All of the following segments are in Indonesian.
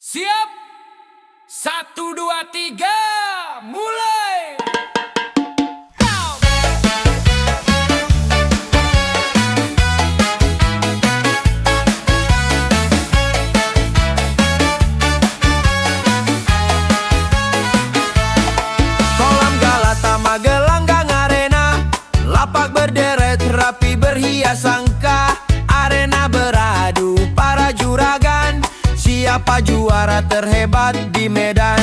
Siap? 1, 2, 3, mulai! Kolam Galata Magelanggang Arena, lapak berderet rapi berhias angka. Arena beradu para juragan, siapa juara terhebat di medan.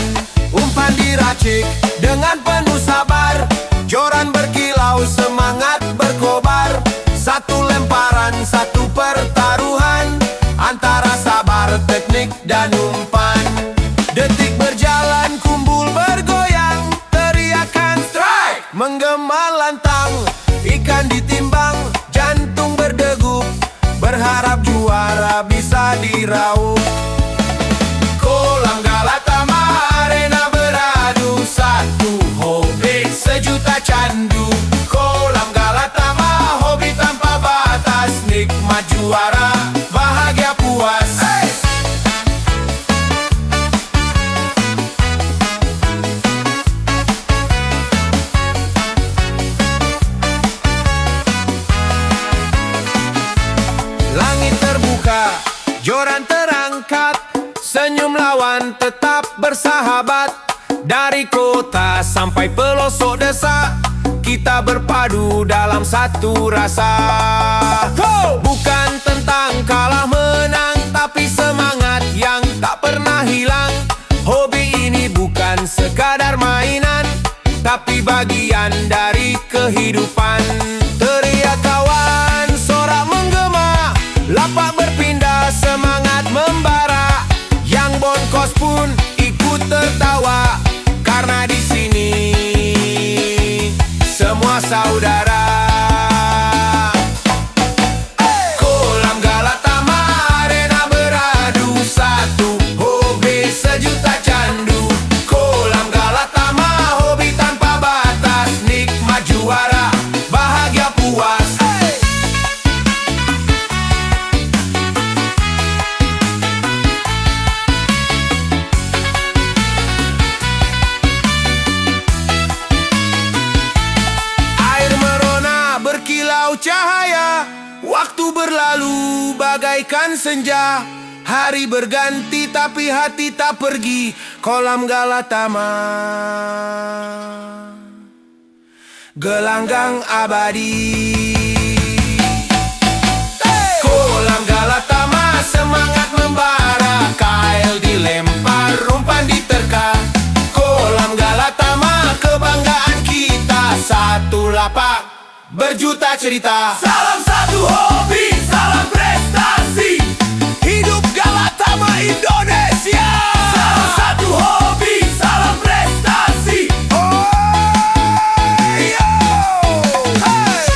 Umpan diracik dengan penuh sabar, joran berkilau semangat berkobar. Satu lemparan, satu pertaruhan, antara sabar, teknik dan umpan. Detik berjalan, kumbul bergoyang, teriakan strike menggema lantang. Ikan ditimbang, jantung berdegup, berharap juara bisa diraup. Kolam Galata Arena beradu, satu hobi sejuta candu. Kolam Galata hobi tanpa batas, nikmat juara, bahagia puas. Hey! Langit terbuka, joran terangkat, senyum lawan tetap bersahabat. Dari kota sampai pelosok desa, kita berpadu dalam satu rasa. Bukan tentang kalah menang, tapi semangat yang tak pernah hilang. Hobi ini bukan sekadar mainan, tapi bagian dari kehidupan. Teriak kawan, sorak menggema, lapak berpindah, semangat membara. Yang bonkos pun ikut tertawa, karena di sini semua saudara. Kolam Galata Arena beradu, satu hobi sejuta candu. Kolam Galata hobi tanpa batas, nikmat juara, bahagia puas. Air merona berkilau cahaya, waktu berlalu bagaikan senja. Hari berganti tapi hati tak pergi. Kolam Galata gelanggang abadi. Kolam Galata semangat membara, kail dilempar, umpan diterka. Kolam Galata kebanggaan kita, satu lapak berjuta cerita. Salam satu hobi, salam prestasi, hidup Galata Indonesia. Salam satu hobi, salam prestasi. Oh, yo. Hey.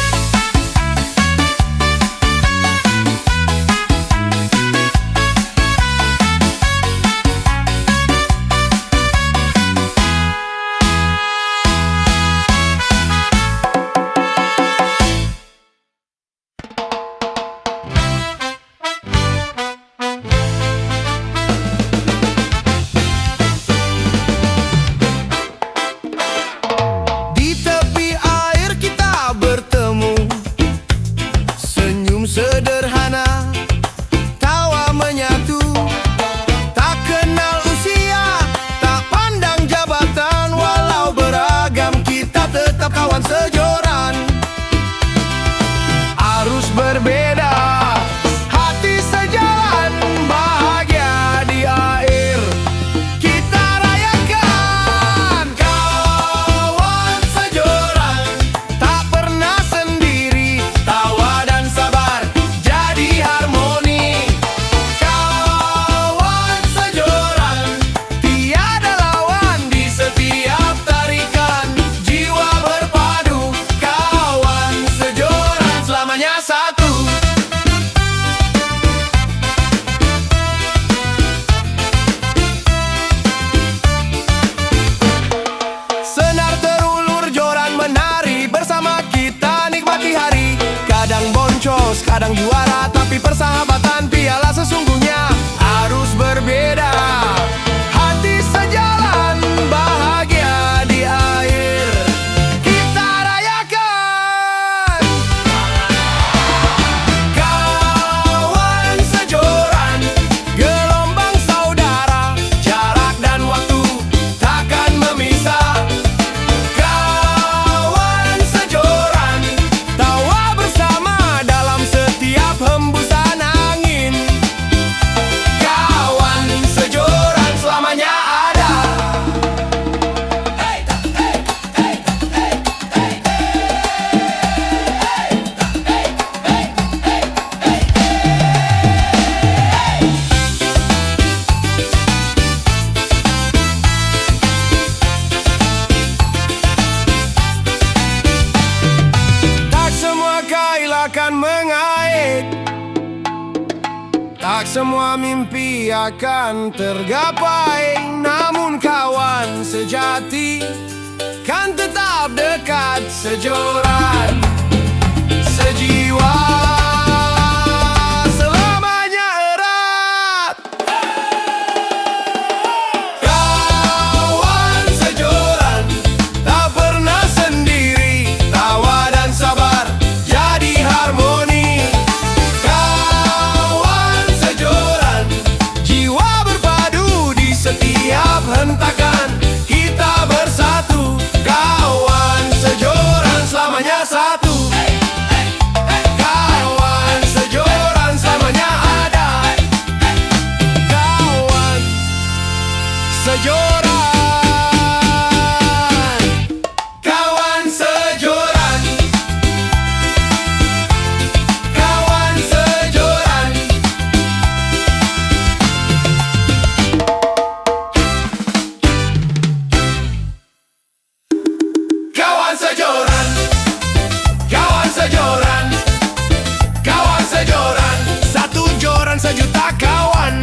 semua mimpi akan tergapai. Namun kawan sejati kan tetap dekat, sejoran, sejiwa, selamanya erat. Kawan sejoran tak pernah sendiri, tawa dan sabar jadi harmoni. Kawan sejoran, jiwa berpadu di setiap hentakan, kita bersatu. Kawan sejoran selamanya satu. Kawan sejoran selamanya ada. Kawan sejoran. Kawan sejoran. Kawan sejoran. Kawan sejoran. Kawan sejoran. Kawan sejoran. Satu joran sejuta kawan.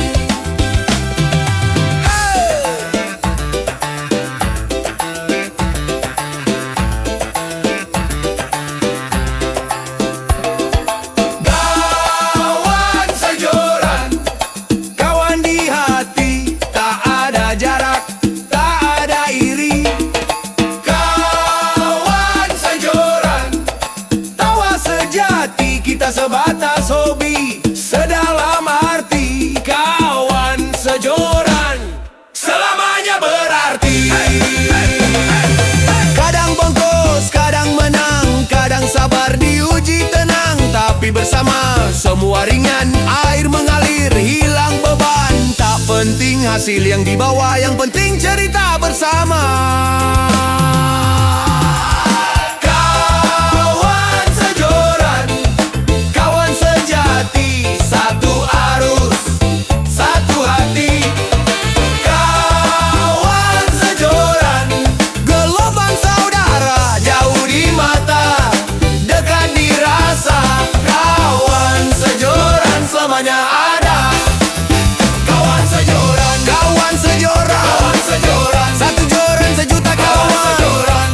Kawan sejoran, kawan di hati, tak ada jarak, tak ada iri. Kawan sejoran, tawa sejati, kita sebatas hobi, sedalam arti. Kawan sejoran, selamanya berarti. Kadang bongkos, kadang menang, kadang sabar diuji tenang, tapi bersama semua ringan, air mengalir, hilang beban. Tak penting hasil yang dibawa, yang penting cerita bersama. Kawan sejoran, kawan sejati, satu arus, satu hati. Kawan sejoran, gelombang saudara, jauh di mata, dekat di rasa. Kawan sejoran selamanya ada. Kawan sejoran, kawan sejoran, kawan sejoran, satu joran sejuta kawan. Sejoran.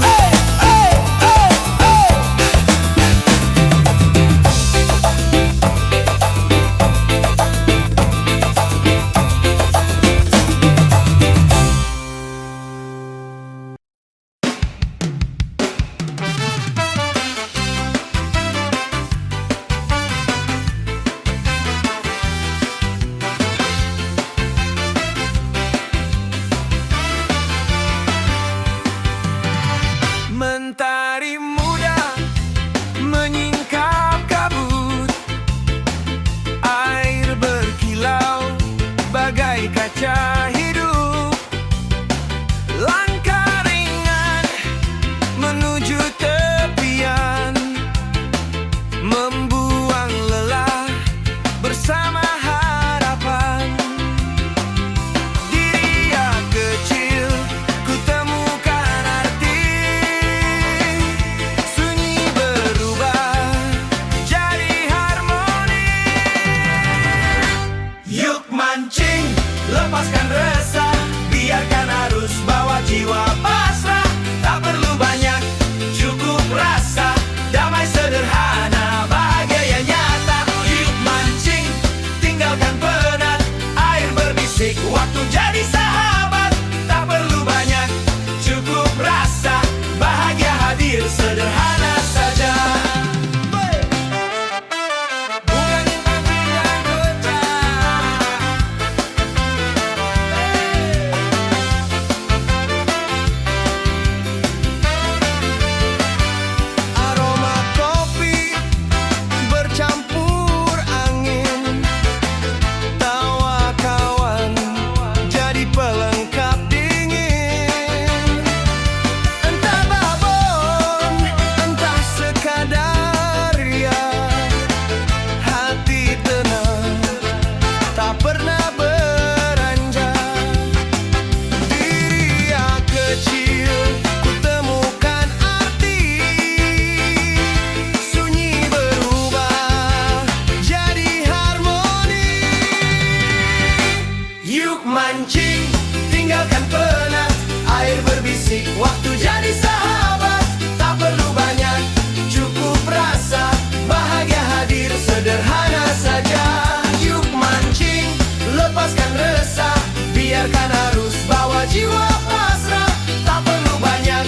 Mentari muda menyingkap kabut, air berkilau bagai kaca hidup. Langkah ringan menuju tepian, membuang lelah bersama harapan. Diri yang kecil ku temukan arti, sunyi berubah jadi harmoni. Yuk mancing, lepaskan resah, biarkan arus bawa jiwa pasrah. Tak perlu banyak, cukup rasa, damai sederhana, bahagia yang nyata. Yuk mancing, tinggalkan penat, air berbisik, waktu jadi sahabat. Tak perlu banyak, cukup rasa, bahagia hadir sederhana saja. Bukan pabrik dan kota, aroma kopi bercampur angin, tawa kawan jadi pelengkap. mancing, tinggalkan penat. Air berbisik, waktu jadi sahabat. Tak perlu banyak, cukup rasa. Bahagia hadir, sederhana saja. Yuk mancing, lepaskan resah. Biarkan arus, bawa jiwa pasrah. Tak perlu banyak,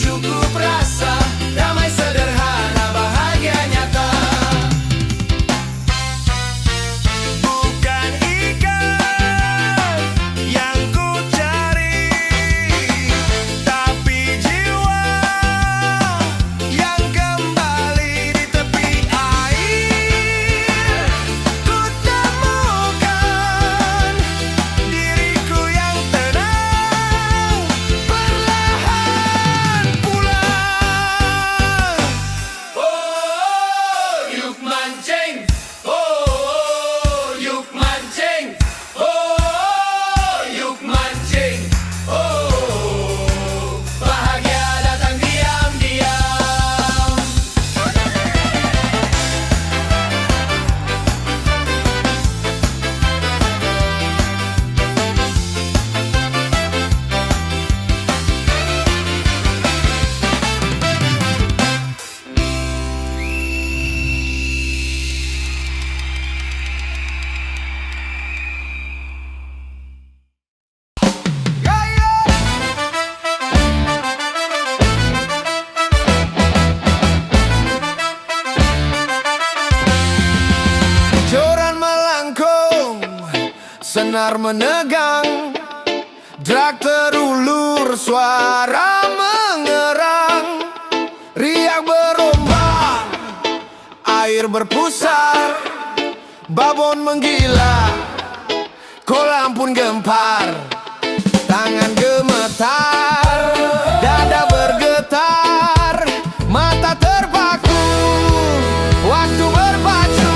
cukup rasa. Damai sederhana, bahagia nyata. Bukan ikan yang ku cari, tapi jiwa yang kembali di tepi air. Ku temukan diriku yang tenang, perlahan pulang. Oh, yuk mancing. Oh, yuk mancing. Oh, yuk mancing. Oh, bahagia datang diam-diam. Joran melangkung, senar menegang, drag terulur, suara mengerang, riak berombak, air berpusar, babon menggila, kolam pun gempar, tangan gemetar, dada bergetar, mata terpaku, waktu berpacu.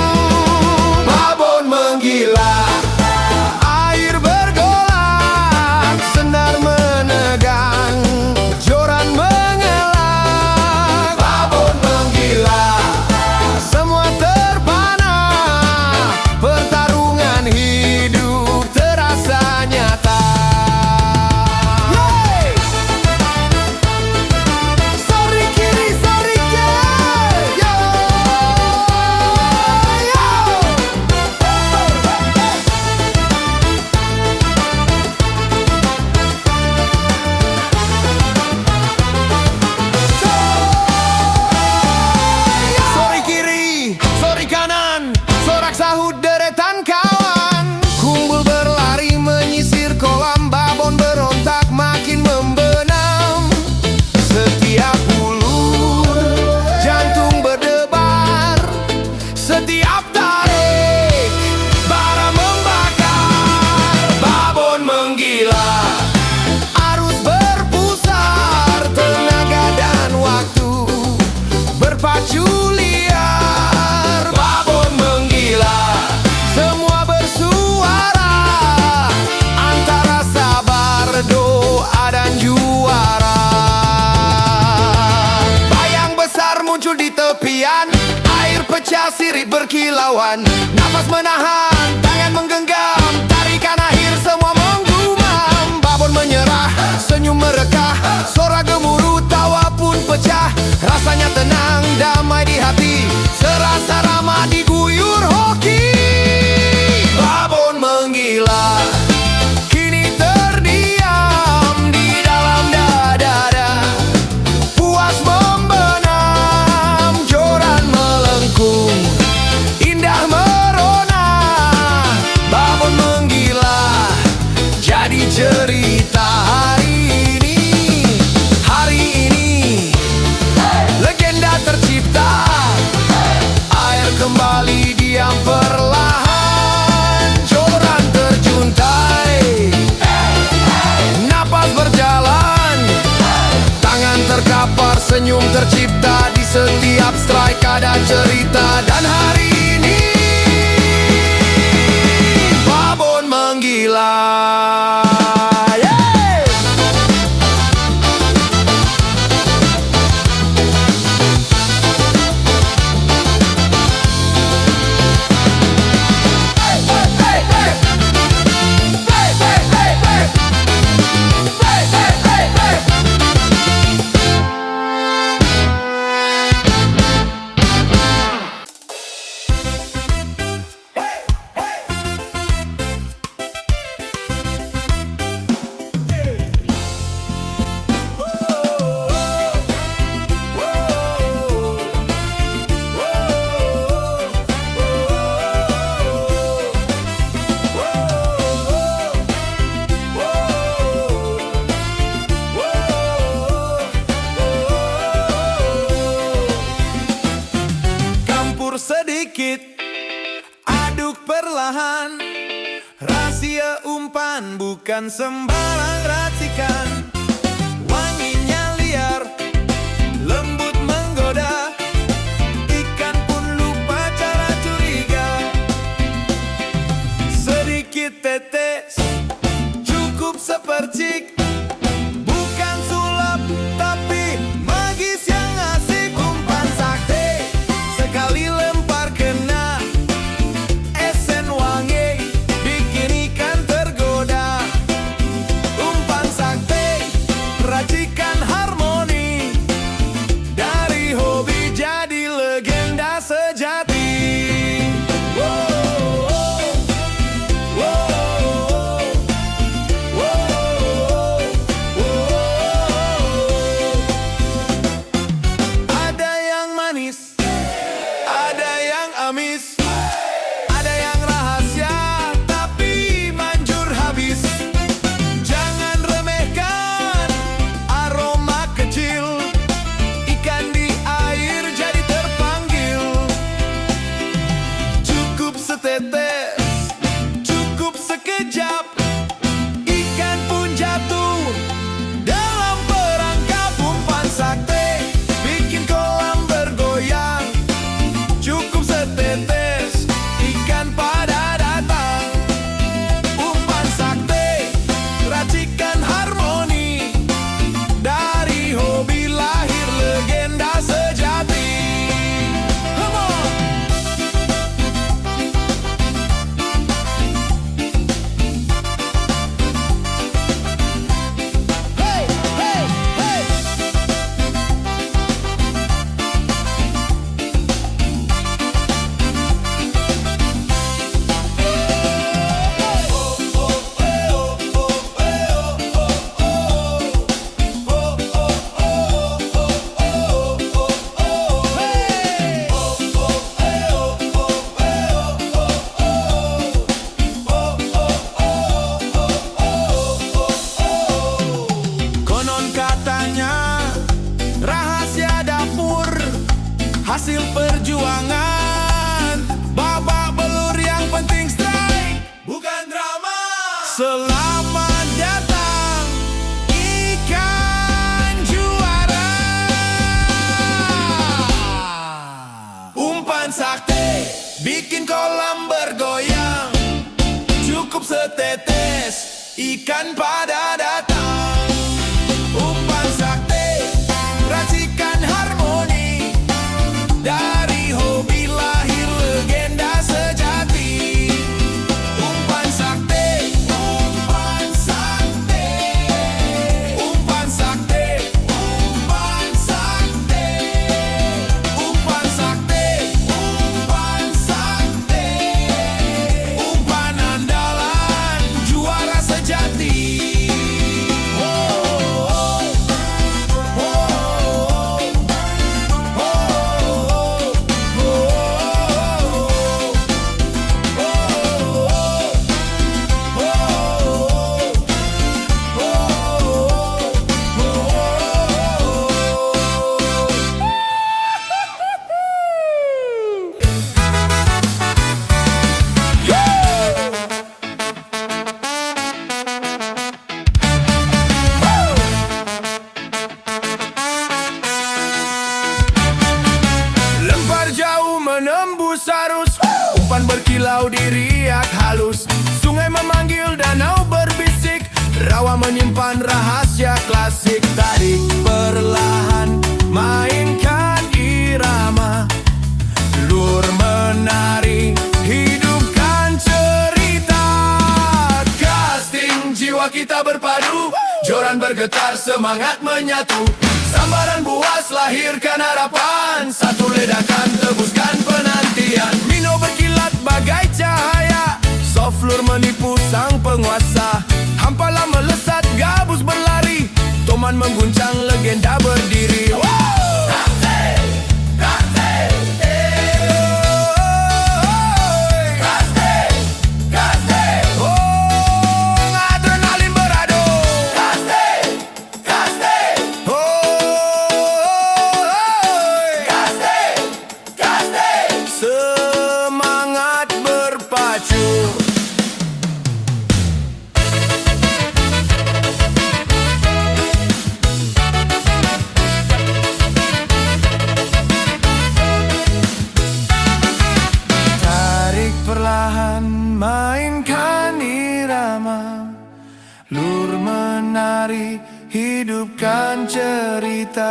Babon menggila, air bergolak, senar menegang, joran mengelak. Babon menggila, semua terpana, pertarungan hidup terasa nyata. Yeay! Sorry kiri, sorry kiri. Yo, yo. Sorry kiri, sorry kanan, sorak sahut deretan kawan. Kumpul berlari menyisir kolam, babon berontak makin membenam. Setiap ulur, jantung berdebar. Setiap tarik, bara membakar. Babon menggila, arus berpusar, tenaga dan waktu berpacu liar. Babon menggila, semua bersuara, antara sabar, doa dan juara. Bayang besar muncul di tepian, air pecah sirip berkilauan. Nafas menahan, tangan menggenggam, tarikan akhir semua menggumam. Babon menyerah, senyum merekah, suara gemuruh, tawa pun pecah. Rasanya tenang, damai di hati, serasa ramah diguyur hoki. Babon menggila, kini terdiam di dalam dada. Puas membenam, joran melengkung, indah merona. racikan, bukan sembarang racikan. Wanginya liar, lembut menggoda, ikan pun lupa cara curiga. Sedikit tetes, cukup sepercik, bukan sulap tapi magis yang asik. Umpan sakti, sekali lempar kena esen wangi, bikin ikan tergoda. Umpan sakti, racikan harmoni, dari hobi jadi legenda sejati. Ada yang manis, ada yang amis, ada yang rahasia tapi manjur habis. Jangan remehkan aroma kecil, ikan di air jadi terpanggil. Cukup setetes, cukup sekejap, ikan pun jatuh dalam perangkap. Umpan sakti, bikin kolam bergoyang. Cukup setetes, ikan pada datang. Umpan sakti, racikan harmoni, dari hobi lahir legenda sejati. Come on! Hey, hey, hey! Konon katanya rahasia dapur, hasil perjuangan, babak belur yang penting strike, bukan drama. Selamat datang ikan juara. Umpan sakti, bikin kolam bergoyang. Cukup setetes, ikan pada datang. Umpan sakti, racikan harmoni, dari hobi lahir legenda sejati. Umpan sakti, umpan sakti, umpan sakti, umpan sakti, umpan sakti, umpan sakti, umpan andalan juara sejati. Lempar jauh menembus arus, umpan berkilau diriak halus. Sungai memanggil, danau berbisik, rawa menyimpan rahasia klasik. Tarik perlahan, mainkan irama, lur menari, hidupkan cerita. Casting jiwa kita berpadu, joran bergetar, semangat menyatu. Sambaran buas lahirkan harapan, satu ledakan tebuskan penantian. Mino berkilat bagai cahaya, soft lure menipu sang penguasa. Hampalah melesat, gabus berlari, toman mengguncang, legenda berdiri. Adrenalin beradu. Semangat berpacu. menari, hidupkan cerita.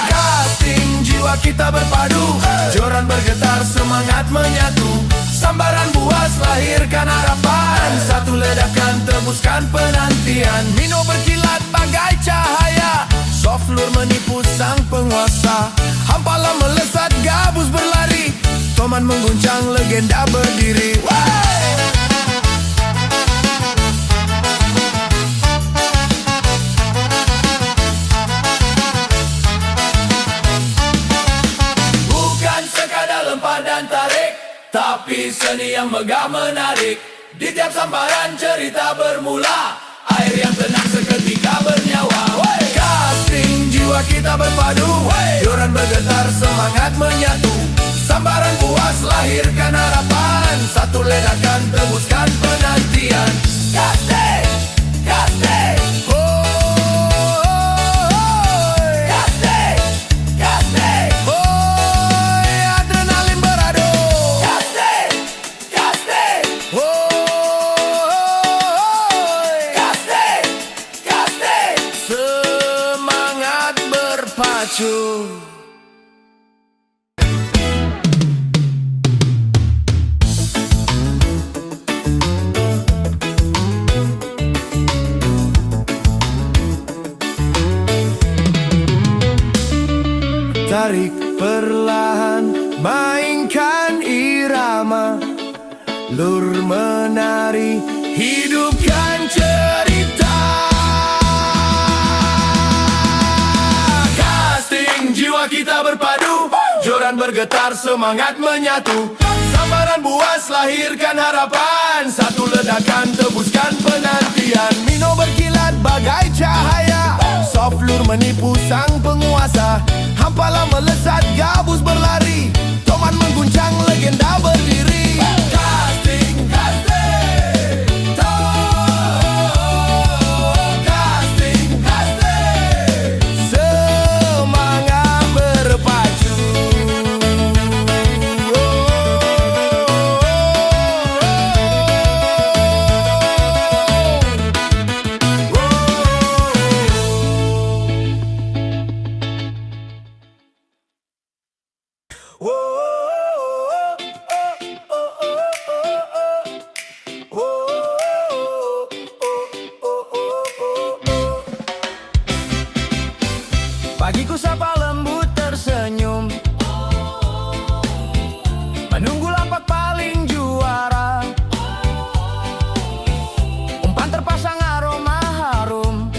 Casting jiwa kita berpadu, joran bergetar, semangat menyatu. Sambaran buas lahirkan harapan, satu ledakan tebuskan penantian. Mino berkilat bagai cahaya, soft lure menipu sang penguasa. Hampalah melesat, gabus berlari, Toman mengguncang, legenda berdiri. Bukan sekadar lempar dan tarik, tapi seni yang megah menarik. Di tiap sambaran cerita bermula, air yang tenang seketika bernyawa. Casting jiwa kita berpadu, joran bergetar, semangat menyatu. Sambaran puas lahirkan harapan, satu ledakan tebuskan penantian. Casting, casting, casting, casting, adrenalin beradu. Casting, casting, casting, casting, semangat berpacu. Tarik perlahan, mainkan irama, lur menari, hidupkan cerita. Casting jiwa kita berpadu, joran bergetar, semangat menyatu. Sambaran buas lahirkan harapan, satu ledakan tebuskan penantian. Mino berkilat bagai cahaya, soft lure menipu sang penguasa. Hampalah melesat, gabus berlari, Toman mengguncang, legenda berdiri. Casting, casting, casting, casting, semangat berpacu. Pagiku sapa lembut tersenyum, menunggu lapak paling juara. Umpan terpasang aroma harum,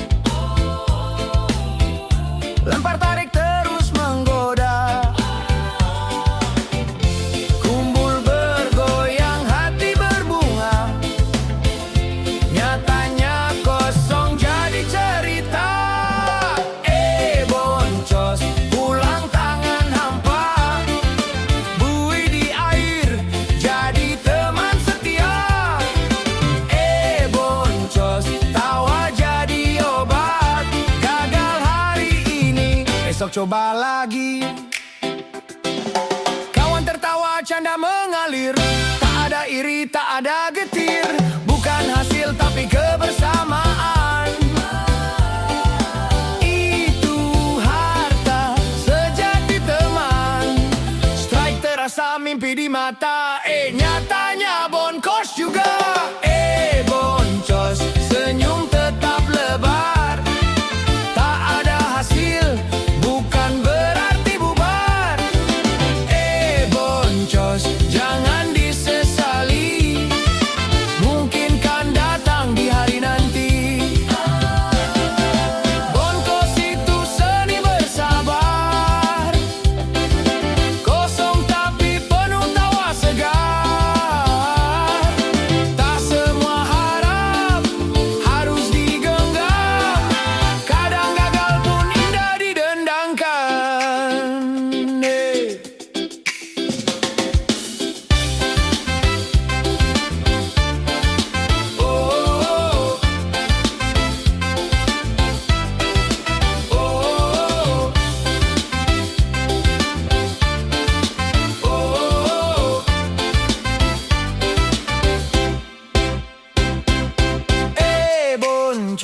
lempar tarik terus menggoda. Kumpul bergoyang, hati berbunga, nyatanya kosong jadi cerita. Boncos, pulang tangan hampa, buih di air, jadi teman setia. Boncos, tawa jadi obat, gagal hari ini, besok coba lagi. Kawan tertawa, canda mengalir, tak ada iri, tak ada getir. Bukan hasil tapi kebersamaan, itu harta sejati teman. Strike terasa, mimpi di mata, nyatanya bonkos juga. Boncos, senyum tetap lebar, tak ada hasil, bukan berarti bubar. Boncos, jangan disesali, mungkin kan datang di hari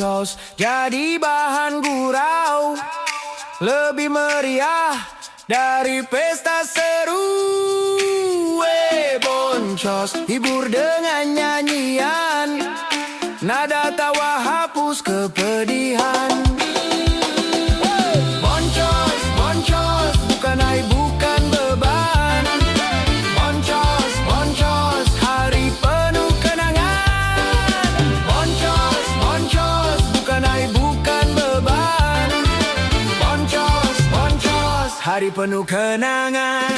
boncos jadi bahan gurau, lebih meriah dari pesta seru. Boncos hibur dengan nyanyian, nada tawa hapus kepedihan. Boncos, boncos, bukan aib bukan beban. Boncos, boncos, hari penuh kenangan. Boncos, boncos, bukan aib bukan beban. Boncos, boncos, hari penuh kenangan.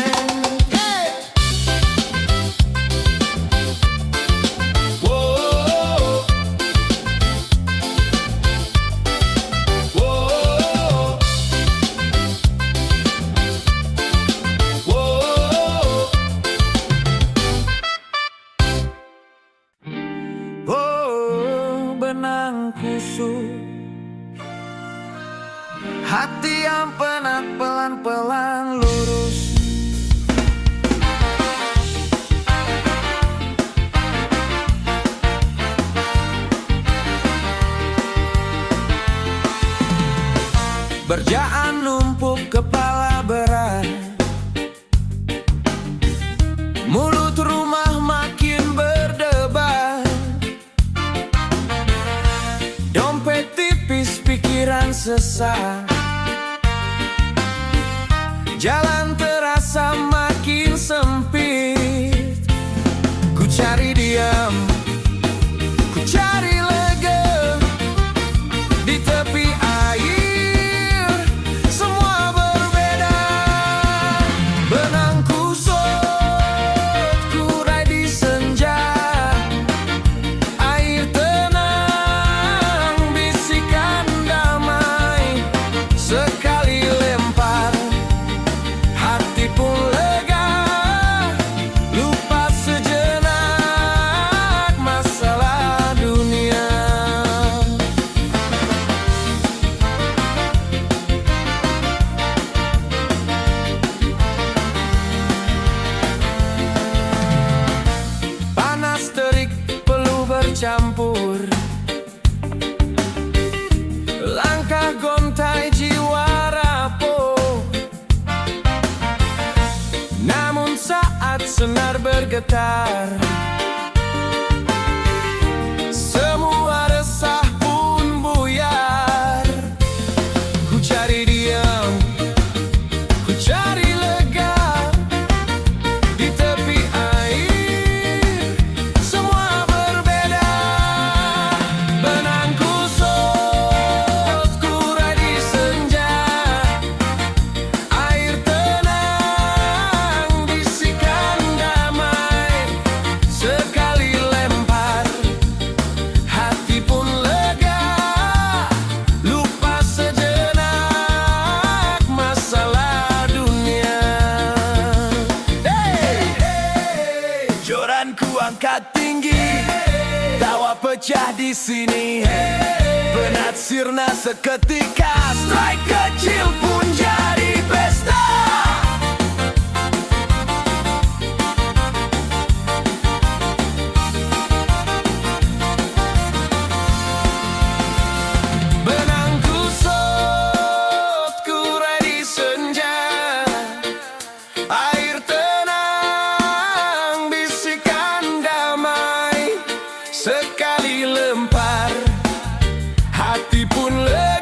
Benang kusut, hati yang penat pelan-pelan lurus. Berjaan numpuk kepala berat, mulut rumah makin berdebar. Dompet tipis, pikiran sesak, jalan terasa makin sempit. Ku cari diam, ku cari lega, di tepi air semua berbeda. Benang kusut, ku raih di senja, air tenang, bisikan damai. Sekali lempar, hati pun lega, lupa sejenak masalah dunia. Panas terik peluh bercampur, langkah gontai jiwa rapuh. Namun saat senar bergetar, semua resah pun buyar. Ku cari diam, ku cari lega, di tepi air semua berbeda. Benang kusut, ku raih di senja, air tenang, bisikan damai. Sekali lempar, hati pun lega, lupa sejenak masalah dunia. Joranku angkat tinggi, tawa pecah di sini. Penat sirna seketika, strike kecil pun jadi pesta. Benang kusut, ku raih di senja, air tenang, bisikan damai. Sekali lempar, hati pun lega.